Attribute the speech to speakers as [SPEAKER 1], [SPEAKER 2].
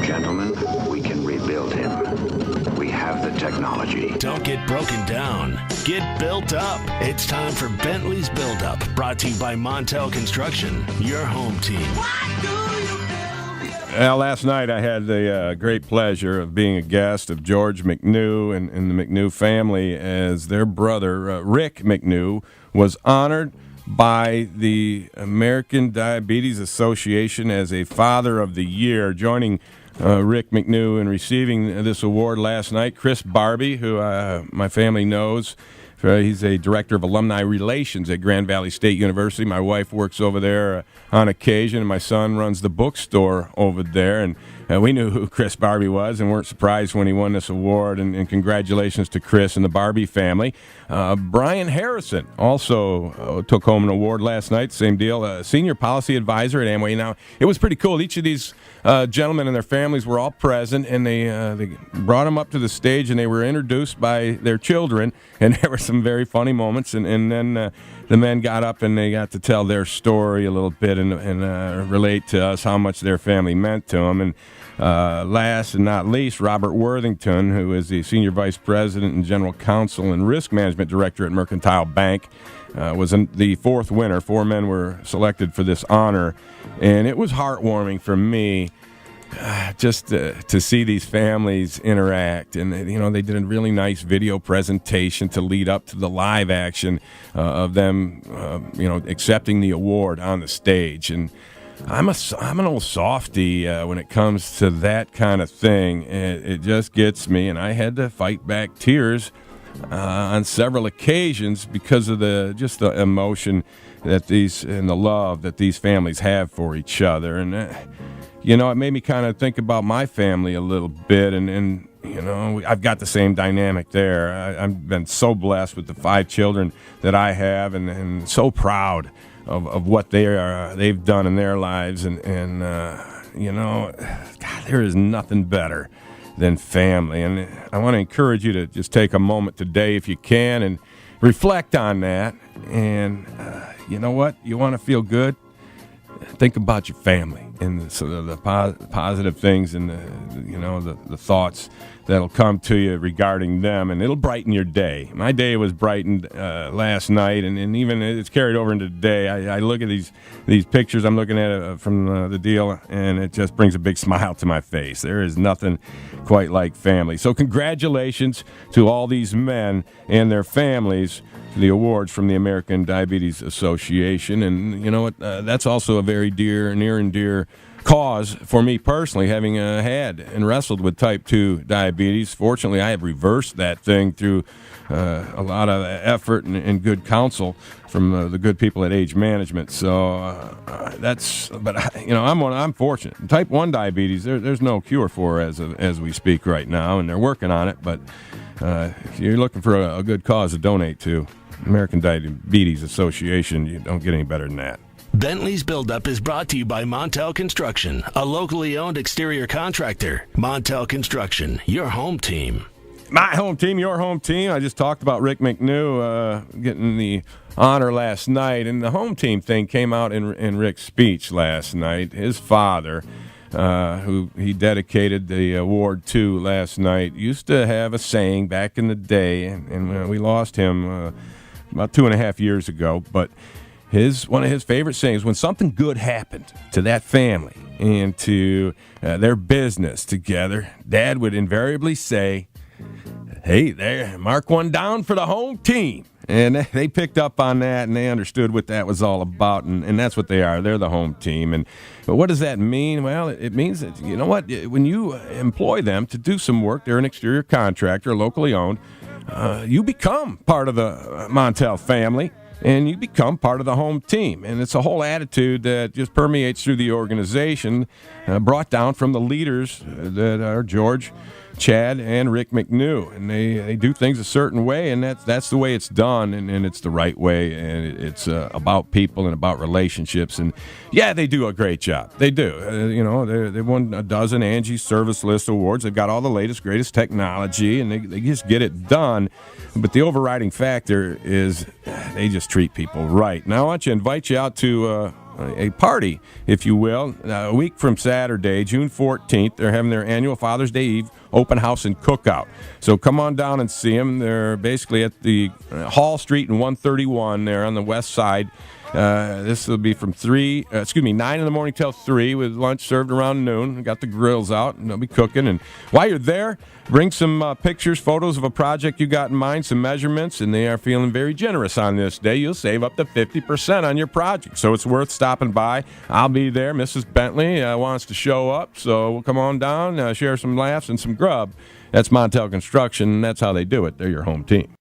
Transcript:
[SPEAKER 1] Gentlemen, we can rebuild him. We have the technology.
[SPEAKER 2] Don't get broken down. Get built up. It's time for Bentley's Build Up, brought to you by Montel Construction, your home team.
[SPEAKER 3] Well, last night I had the great pleasure of being a guest of George McNew and the McNew family as their brother, Rick McNew, was honored by the American Diabetes Association as a Father of the Year. Joining Rick McNew in receiving this award last night, Chris Barbie, who my family knows. He's a director of alumni relations at Grand Valley State University. My wife works over there on occasion, and my son runs the bookstore over there. And we knew who Chris Barbie was and weren't surprised when he won this award. And congratulations to Chris and the Barbie family. Brian Harrison also took home an award last night. Same deal. Senior policy advisor at Amway. Now, it was pretty cool. Each of these gentlemen and their families were all present, and they brought them up to the stage, and they were introduced by their children. And there were some very funny moments. And then the men got up, and they got to tell their story a little bit and relate to us how much their family meant to them. And last and not least, Robert Worthington, who is the Senior Vice President and General Counsel and Risk Management Director at Mercantile Bank, was the fourth winner. 4 men were selected for this honor, and it was heartwarming for me just to see these families interact. And, they did a really nice video presentation to lead up to the live action of them, accepting the award on the stage. And I'm an old softy when it comes to that kind of thing. It just gets me, and I had to fight back tears on several occasions because of the emotion that and the love that these families have for each other. And it made me kind of think about my family a little bit, and I've got the same dynamic there. I've been so blessed with the 5 children that I have, and so proud of what they've done in their lives, and God, there is nothing better than family. And I want to encourage you to just take a moment today, if you can, and reflect on that. And you know what? You want to feel good? Think about your family and the positive things and the thoughts that'll come to you regarding them, and it'll brighten your day. My day was brightened last night, and even it's carried over into today. I look at these pictures I'm looking at from the deal, and it just brings a big smile to my face. There is nothing quite like family. So congratulations to all these men and their families, the awards from the American Diabetes Association. And you know what? That's also a very near and dear cause for me personally, having had and wrestled with type 2 diabetes. Fortunately, I have reversed that thing through a lot of effort and good counsel from the good people at Age Management. So I'm fortunate. Type 1 diabetes, there's no cure for as we speak right now, and they're working on it. But if you're looking for a good cause to donate to, American Diabetes Association, you don't get any better than that.
[SPEAKER 2] Bentley's Build-Up is brought to you by Montel Construction, a locally owned exterior contractor. Montel Construction, your home team.
[SPEAKER 3] My home team, your home team. I just talked about Rick McNew getting the honor last night, and the home team thing came out in Rick's speech last night. His father, who he dedicated the award to last night, used to have a saying back in the day, and we lost him about 2.5 years ago, but one of his favorite sayings, when something good happened to that family and to their business together, Dad would invariably say, "Hey, there, mark one down for the home team." And they picked up on that, and they understood what that was all about, and that's what they are. They're the home team. But what does that mean? Well, it means that, you know what, when you employ them to do some work, they're an exterior contractor, locally owned, you become part of the Montel family, and you become part of the home team. And it's a whole attitude that just permeates through the organization, brought down from the leaders that are George, Chad, and Rick McNew. And they do things a certain way, and that's the way it's done, and it's the right way, and it's about people and about relationships. And, yeah, they do a great job. They do. They won a dozen Angie's Service List awards. They've got all the latest, greatest technology, and they just get it done. But the overriding factor is they just treat people right. Now, I want to invite you out to a party, if you will, a week from Saturday, June 14th. They're having their annual Father's Day Eve open house and cookout. So come on down and see them. They're basically at the Hall Street and 131 there on the west side. This will be from 9 in the morning till 3 with lunch served around noon. We got the grills out and they'll be cooking. And while you're there, bring some pictures, photos of a project you got in mind, some measurements, and they are feeling very generous on this day. You'll save up to 50% on your project, so it's worth stopping by. I'll be there. Mrs. Bentley wants to show up, so we'll come on down, share some laughs and some grub. That's Montel Construction, and that's how they do it. They're your home team.